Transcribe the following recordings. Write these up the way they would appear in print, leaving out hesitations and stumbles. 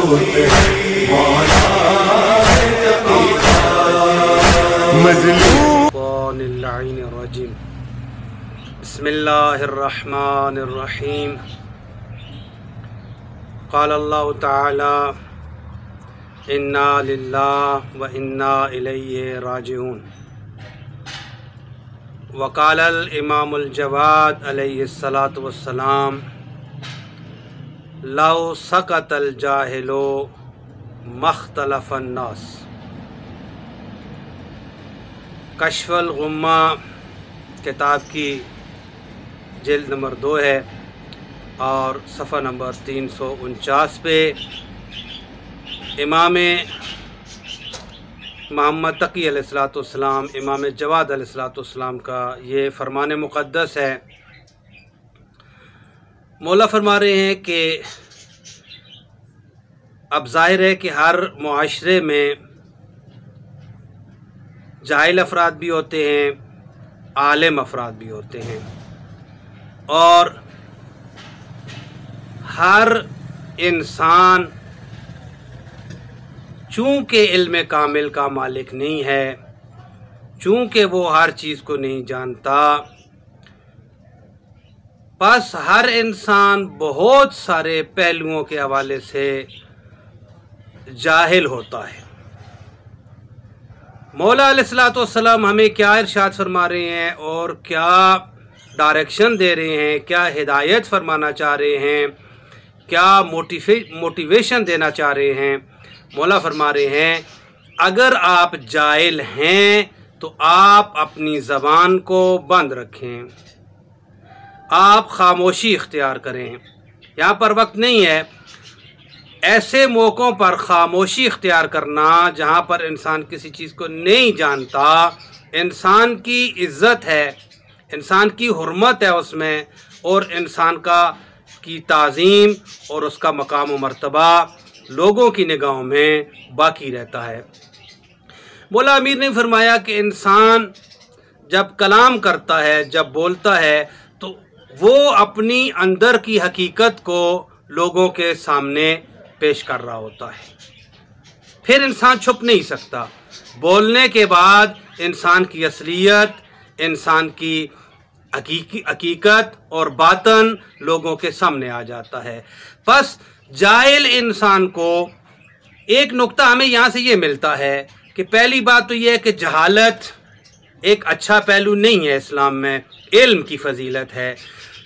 बिस्मिल्लाहिर्रहमानिर्रहीम। क़ाल अल्लाहु तआला इन्ना लिल्लाहि व इन्ना इलैहि राजिऊन। वक़ालल इमामुल जवाद अलैहिस्सलातु वस्सलाम लौ सकतल जाहिलो मख्तलफन नास। कश्फुल गुम्मा किताब की जिल्द नंबर 2 है और सफ़ा नंबर 349 पे इमाम मोहम्मद तकी अलैहिस्सलाम, इमाम जवाद अलैहिस्सलाम का ये फरमान मुक़द्दस है। मौला फरमा रहे हैं कि अब ज़ाहिर है कि हर मुआशरे में जाहिल अफराद भी होते हैं, आलिम अफराद भी होते हैं, और हर इंसान चूँकि इल्म कामिल का मालिक नहीं है, चूँकि वो हर चीज़ को नहीं जानता, बस हर इंसान बहुत सारे पहलुओं के हवाले से जाहिल होता है। मौला अलैहिस्सलाम हमें क्या इरशाद फरमा रहे हैं और क्या डायरेक्शन दे रहे हैं, क्या हिदायत फरमाना चाह रहे हैं, क्या मोटिवेशन देना चाह रहे हैं। मौला फरमा रहे हैं अगर आप जाहिल हैं तो आप अपनी ज़बान को बंद रखें, आप खामोशी इख्तियार करें। यहाँ पर वक्त नहीं है ऐसे मौक़ों पर खामोशी इख्तियार करना जहाँ पर इंसान किसी चीज़ को नहीं जानता। इंसान की इज़्ज़त है, इंसान की हुर्मत है उसमें, और इंसान की ताज़ीम और उसका मकाम व मर्तबा लोगों की निगाहों में बाकी रहता है। मौला अमीर ने फरमाया कि इंसान जब कलाम करता है, जब बोलता है, तो वो अपनी अंदर की हकीकत को लोगों के सामने पेश कर रहा होता है। फिर इंसान छुप नहीं सकता। बोलने के बाद इंसान की असलियत, इंसान की हकीकत और बातन लोगों के सामने आ जाता है। बस जाहिल इंसान को एक नुक्ता हमें यहाँ से ये मिलता है कि पहली बात तो ये है कि जहालत एक अच्छा पहलू नहीं है इस्लाम में, इल्म की फजीलत है।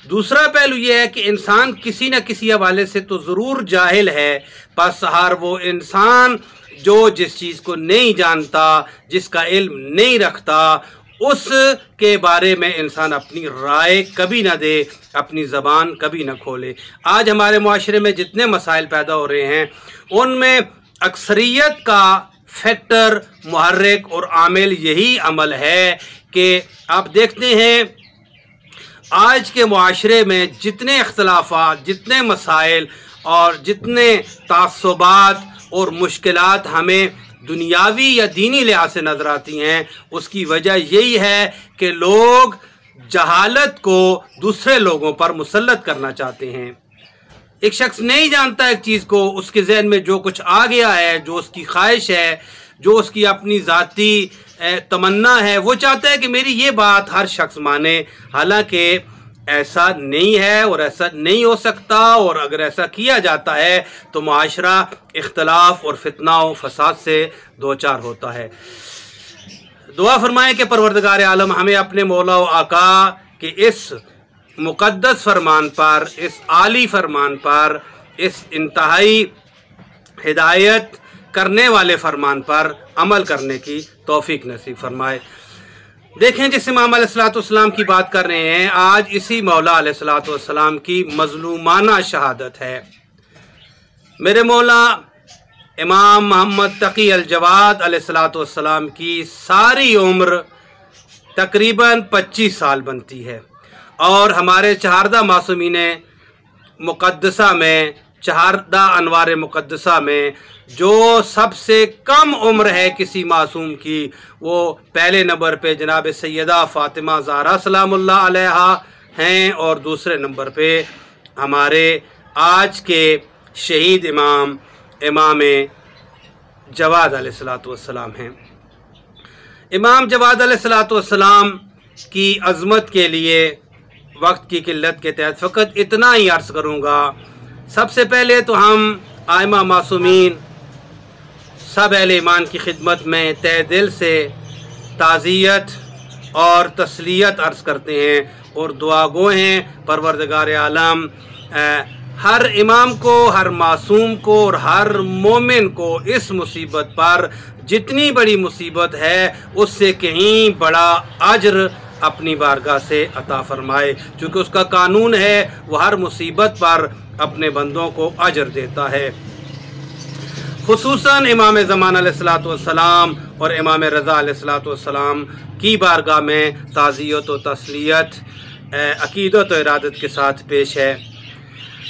दूसरा पहलू ये है कि इंसान किसी न किसी हवाले से तो ज़रूर जाहिल है, बस हर वो इंसान जो जिस चीज़ को नहीं जानता, जिसका इल्म नहीं रखता, उसके बारे में इंसान अपनी राय कभी ना दे, अपनी ज़बान कभी ना खोले। आज हमारे मुआशरे में जितने मसाइल पैदा हो रहे हैं उनमें अक्सरियत का फैक्टर, मुहर्रिक और आमिल यही अमल है कि आप देखते हैं आज के मुआशरे में जितने इख्तलाफात, जितने मसाइल और जितने तासुबात और मुश्किलात हमें दुनियावी या दीनी लिहाज से नज़र आती हैं, उसकी वजह यही है कि लोग जहालत को दूसरे लोगों पर मुसल्लत करना चाहते हैं। एक शख्स नहीं जानता एक चीज़ को, उसके जहन में जो कुछ आ गया है, जो उसकी ख्वाहिश है, जो उसकी अपनी ज़ाती तमन्ना है, वो चाहता है कि मेरी ये बात हर शख्स माने। हालांकि ऐसा नहीं है और ऐसा नहीं हो सकता, और अगर ऐसा किया जाता है तो मुआशरा इख्तलाफ और फितना व फसाद से दो चार होता है। दुआ फरमाएं कि परवरदिगार आलम हमें अपने मौला व आका के इस मुक़द्दस फरमान पर, इस आली फरमान पर, इस इंतहाई हिदायत करने वाले फरमान पर अमल करने की तौफीक नसीब फरमाए। देखें, जिस इमाम अलैहिस्सलाम की बात कर रहे हैं, आज इसी मौला अलैहिस्सलाम की मज़लूमाना शहादत है। मेरे मौला इमाम मोहम्मद तकी अल जवाद अलैहिस्सलाम की सारी उम्र तकरीबन 25 साल बनती है, और हमारे चहारदा मासूमीन मुक़द्दसा में, चहारदा अनवार मुक़द्दसा में जो सबसे कम उम्र है किसी मासूम की, वो पहले नंबर पे जनाब सैयदा फ़ातिमा ज़हरा सलामुल्लाह अलैहा हैं, और दूसरे नंबर पे हमारे आज के शहीद इमाम इमाम जवाद अलैहिस्सलाम हैं। इमाम जवाद अलैहिस्सलाम की अज़मत के लिए वक्त की किल्लत के तहत फ़कत इतना ही अर्ज़ करूँगा। सबसे पहले तो हम आइमा मासूमीन सब अहले ईमान की खिदमत में तहे दिल से ताज़ियत और तसलियत अर्ज़ करते हैं और दुआ गो हैं परवरदिगार आलम हर इमाम को, हर मासूम को और हर मोमिन को इस मुसीबत पर, जितनी बड़ी मुसीबत है उससे कहीं बड़ा अज्र अपनी बारगाह से अता फरमाए, क्योंकि उसका कानून है वो हर मुसीबत पर अपने बंदों को अज्र देता है। खुसूसन इमाम ज़मान अलैहिस्सलाम और इमाम रज़ा अलैहिस्सलाम की बारगाह में ताज़ियत व तसलियत अक़ीदत व इरादत के साथ पेश है।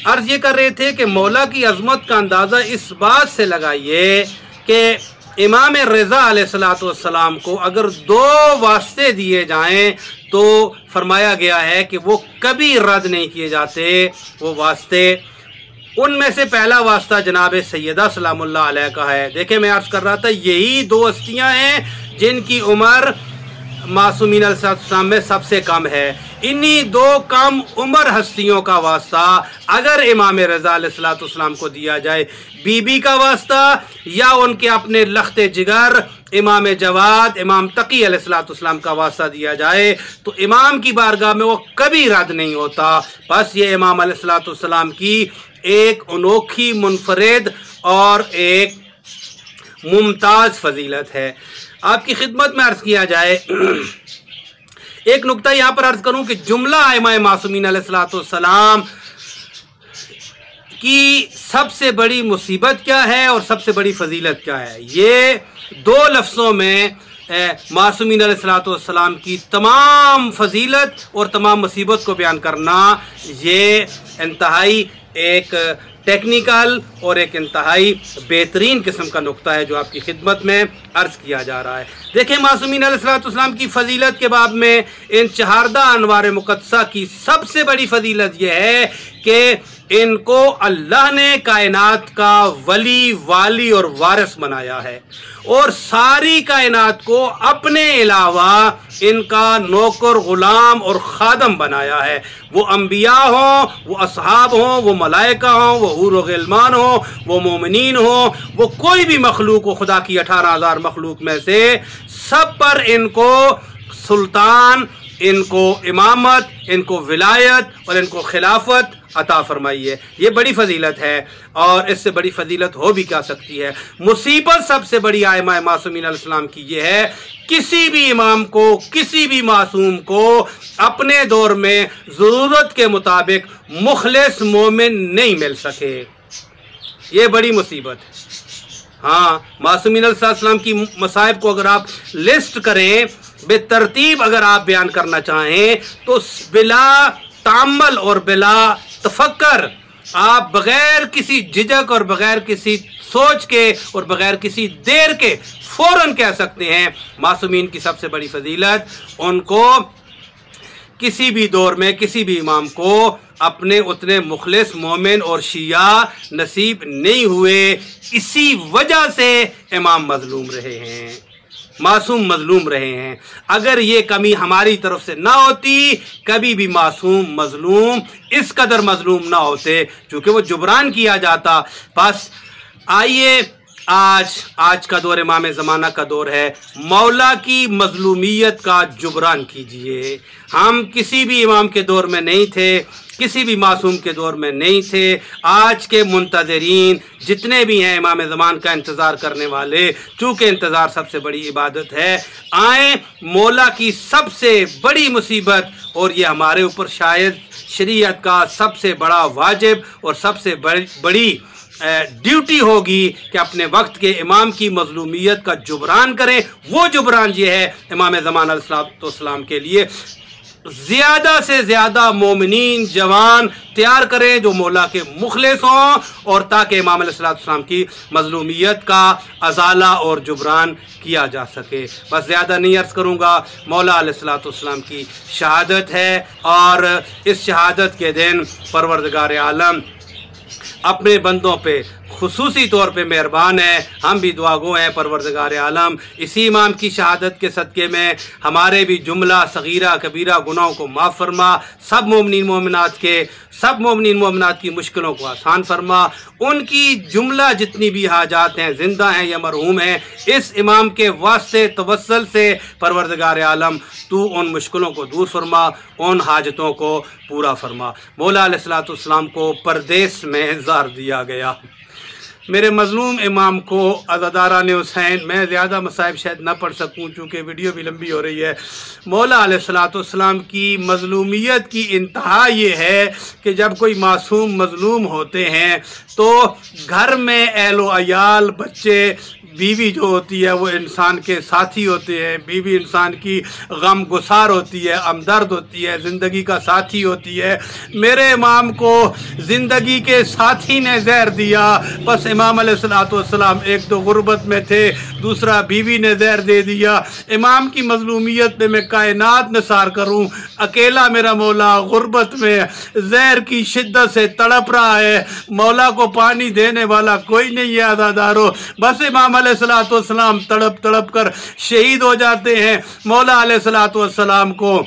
अर्ज़ ये कर रहे थे कि मौला की अज़मत का अंदाज़ा इस बात से लगाइए कि इमाम रज़ा अलैहिस्सलाम को अगर दो वास्ते दिए जाएं तो फरमाया गया है कि वो कभी रद्द नहीं किए जाते वो वास्ते। उनमें से पहला वास्ता जनाब सैयदा सलामुल्लाह अलैहा का है। देखिए, मैं अर्ज़ कर रहा था यही दो हस्तियाँ हैं जिनकी उम्र मासूमीन अलैहिस्सलाम में सबसे कम है। इन्हीं दो कम उम्र हस्तियों का वास्ता अगर इमाम रज़ा अलैहिस्सलाम को दिया जाए, बीबी का वास्ता या उनके अपने लख्ते जिगर इमाम जवाद इमाम तकी अलैहिस्सलाम का वास्ता दिया जाए तो इमाम की बारगाह में वो कभी रद्द नहीं होता। बस ये इमाम अलैहिस्सलाम की एक अनोखी, मुनफरिद और एक मुमताज़ फजीलत है। आपकी खिदमत में अर्ज़ किया जाए, एक नुक्ता यहाँ पर अर्ज़ करूँ कि जुमला आइमा मासूमीन अलैहिस्सलाम की सबसे बड़ी मुसीबत क्या है और सबसे बड़ी फजीलत क्या है, ये दो लफ्ज़ों में मासूमीन अलैहिस्सलाम की तमाम फजीलत और तमाम मुसीबत को बयान करना ये इंतहाई एक टेक्निकल और एक इंतहाई बेहतरीन किस्म का नुक्ता है जो आपकी खिदमत में अर्ज़ किया जा रहा है। देखें, मासूमीन अलैहिस्सलाम की फजीलत के बाब में इन चहारदा अनवार मुक़द्दसा की सबसे बड़ी फजीलत यह है कि इनको अल्लाह ने कायनात का वली, वाली और वारिस बनाया है और सारी कायनात को अपने अलावा इनका नौकर, गुलाम और खादम बनाया है। वो अंबिया हों, वो असहाब हों, वो मलाइका हों, वो हूर व गिलमान हों, वो मोमिनीन हों, वो कोई भी मखलूक हो खुदा की 18,000 मखलूक में से, सब पर इनको सुल्तान, इनको इमामत, इनको विलायत और इनको खिलाफत अता फरमाई है। ये बड़ी फजीलत है और इससे बड़ी फजीलत हो भी क्या सकती है। मुसीबत सबसे बड़ी आइमा मासूमीन अलैहिस्सलाम की ये है, किसी भी इमाम को, किसी भी मासूम को अपने दौर में ज़रूरत के मुताबिक मुखलिस मोमिन नहीं मिल सके। ये बड़ी मुसीबत है। हाँ, मासूमीन अलैहिस्सलाम की मसाइब को अगर आप लिस्ट करें, बेतरतीब अगर आप बयान करना चाहें तो बिला तामल और बिला तफक्कर आप बगैर किसी झिझक और बगैर किसी सोच के और बगैर किसी देर के फौरन कह सकते हैं मासूमीन की सबसे बड़ी फजीलत, उनको किसी भी दौर में किसी भी इमाम को अपने उतने मुखलिस मोमिन और शिया नसीब नहीं हुए। इसी वजह से इमाम मजलूम रहे हैं, मासूम मजलूम रहे हैं। अगर ये कमी हमारी तरफ से ना होती, कभी भी मासूम मजलूम इस कदर मजलूम ना होते, क्योंकि वो जुबरान किया जाता। बस आइए, आज का दौर इमाम ज़माना का दौर है, मौला की मजलूमियत का जुबरान कीजिए। हम किसी भी इमाम के दौर में नहीं थे, किसी भी मासूम के दौर में नहीं थे। आज के मुंतज़रीन जितने भी हैं इमाम ज़मान का इंतज़ार करने वाले, चूँकि इंतज़ार सबसे बड़ी इबादत है, आए मौला की सबसे बड़ी मुसीबत, और ये हमारे ऊपर शायद शरीयत का सबसे बड़ा वाजिब और सबसे बड़ी ड्यूटी होगी कि अपने वक्त के इमाम की मजलूमियत का जुबरान करें। वो जुबरान ये है इमाम ज़मान अलैहिस्सलाम के लिए ज़्यादा से ज़्यादा मोमिनीन जवान तैयार करें जो मौला के मुखलिस हों, और ताकि इमाम अलैहिस्सलाम की मजलूमियत का अजाला और जुबरान किया जा सके। बस ज़्यादा नहीं अर्ज़ करूँगा। मौला अलैहिस्सलाम की शहादत है और इस शहादत के दिन परवरदिगार आलम अपने बंदों पे खुसूसी तौर पे मेहरबान है। हम भी दुआगो हैं परवरदिगार आलम इसी इमाम की शहादत के सदक़े में हमारे भी जुमला सगीरा कबीरा गुनाहों को माफ़ फरमा, सब मोमिनीन मोमिनात की मुश्किलों को आसान फरमा, उनकी जुमला जितनी भी हाजात हैं ज़िंदा हैं या मरहूम हैं, इस इमाम के वास्ते तवस्सुल से परवरदिगार आलम तू उन मुश्किलों को दूर फरमा, उन हाजतों को पूरा फरमा। मौला अलैहिस्सलाम को परदेस में ज़हर दिया गया। मेरे मज़लूम इमाम को अज़ादारान हुसैन, मैं ज़्यादा मसाइब शायद ना पढ़ सकूं चूँकि वीडियो भी लंबी हो रही है। मौला अलैहिस्सलाम की मज़लूमियत की इंतहा ये है कि जब कोई मासूम मज़लूम होते हैं तो घर में एहलो अयाल बच्चे बीवी जो होती है वो इंसान के साथी होते हैं। बीवी इंसान की गम गुसार होती है, हमदर्द होती है, ज़िंदगी का साथी होती है। मेरे इमाम को ज़िंदगी के साथी ने जहर दिया। बस इमाम अलैहिस्सलाम एक तो गुर्बत में थे, दूसरा बीवी ने जहर दे दिया। इमाम की मज़लूमियत में मैं कायनात निसार करूं, अकेला मेरा मौला गुर्बत में जहर की शिद्दत से तड़प रहा है। मौला को पानी देने वाला कोई नहीं है अज़ादारो। बस इमाम अलैहिस्सलाम तड़प तड़प कर शहीद हो जाते हैं। मौला अलैहिस्सलाम को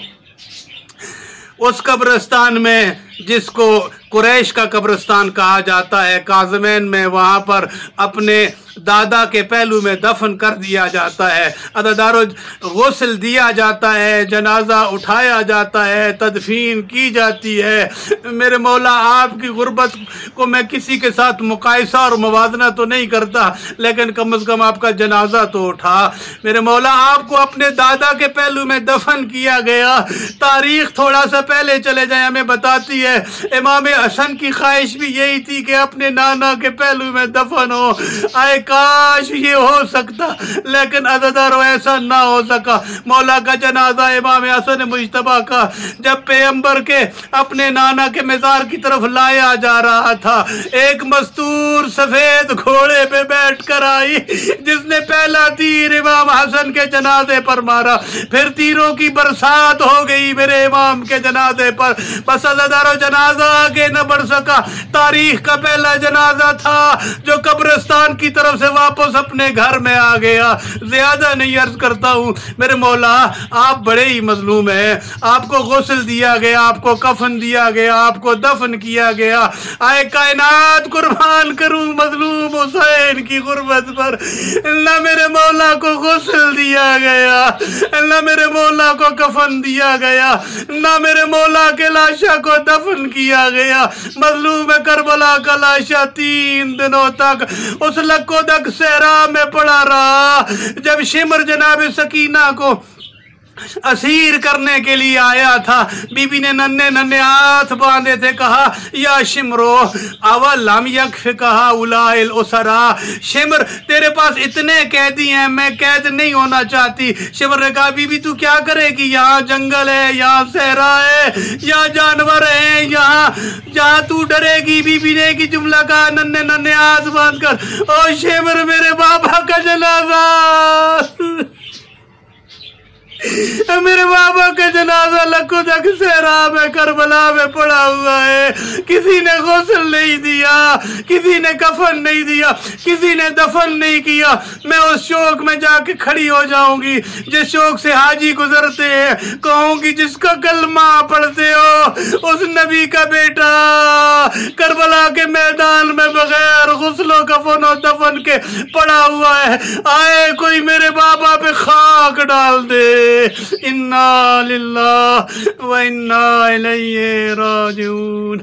उस कब्रिस्तान में जिसको कुरैश का कब्रिस्तान कहा जाता है, काज़मैन में, वहाँ पर अपने दादा के पहलू में दफन कर दिया जाता है। अदादारो गुस्ल दिया जाता है, जनाजा उठाया जाता है, तदफीन की जाती है। मेरे मौला आपकी गुर्बत को मैं किसी के साथ मुकायसा और मुवाजना तो नहीं करता, लेकिन कम से कम आपका जनाजा तो उठा। मेरे मौला आपको अपने दादा के पहलू में दफन किया गया। तारीख थोड़ा सा पहले चले जाए हमें बताती है इमाम हसन की ख्वाहिश भी यही थी कि अपने नाना के पहलू में दफन हो। आए काश ये हो सकता, लेकिन अज़ादारो ऐसा ना हो सका। मौला का जनाजा इमाम हसन मुज्तबा का जब पैगंबर के अपने नाना के मज़ार की तरफ लाया जा रहा था, एक मस्तूर सफेद घोड़े पे बैठ कर आई, जिसने पहला तीर इमाम हसन के जनाजे पर मारा। फिर तीरों की बरसात हो गई मेरे इमाम के जनाजे पर। बस अज़ादारो जनाजा आगे न बढ़ सका। तारीख का पहला जनाजा था जो कब्रिस्तान की तरफ से वापस अपने घर में आ गया। ज्यादा नहीं अर्ज करता हूँ मेरे मौला, आप बड़े ही मजलूम हैं। आपको गुस्ल दिया गया, आपको कफन दिया गया, आपको दफन किया गया। आए कायनात कुर्बान करूँ मजलूम हुसैन की गुर्बत पर। अल्लाह मेरे मौला को गुस्ल दिया गया, अल्लाह मेरे मौला को कफन दिया गया, ना मेरे मौला के लाशा को दफन किया गया। मजलूम करबला का लाशा 3 दिनों तक उस लक्कोदक सहरा में पड़ा रहा। जब शिमर जनाब सकीना को असीर करने के लिए आया था, बीबी ने नन्हे नन्हे हाथ बांधे थे, कहा या शिमरो अवलम यकफिका उलाइल उसरा। शिमर तेरे पास इतने कैदी हैं, मैं कैद नहीं होना चाहती। शिमर ने कहा बीबी तू क्या करेगी, यहाँ जंगल है, यहाँ सहरा है, यहाँ जानवर हैं, यहाँ जहाँ तू डरेगी। बीबी ने की जुमला कहा नन्हे नन्हे हाथ बांध कर, ओ शिमर मेरे बाबा का जनाजा, मेरे बाबा का जनाजा लक्कोदक सहरा में करबला में पड़ा हुआ है। किसी ने गुस्ल नहीं दिया, किसी ने कफन नहीं दिया, किसी ने दफन नहीं किया। मैं उस शोक में जाके खड़ी हो जाऊंगी जिस शोक से हाजी गुजरते हैं। कहूंगी जिसका कलमा पढ़ते हो उस नबी का बेटा करबला के मैदान में बगैर गुस्लो कफन और दफन के पड़ा हुआ है। आए कोई मेरे बाबा पे खाक डाल दे। इन्ना लिल्लाह व इन्ना इलैहि राजिऊन।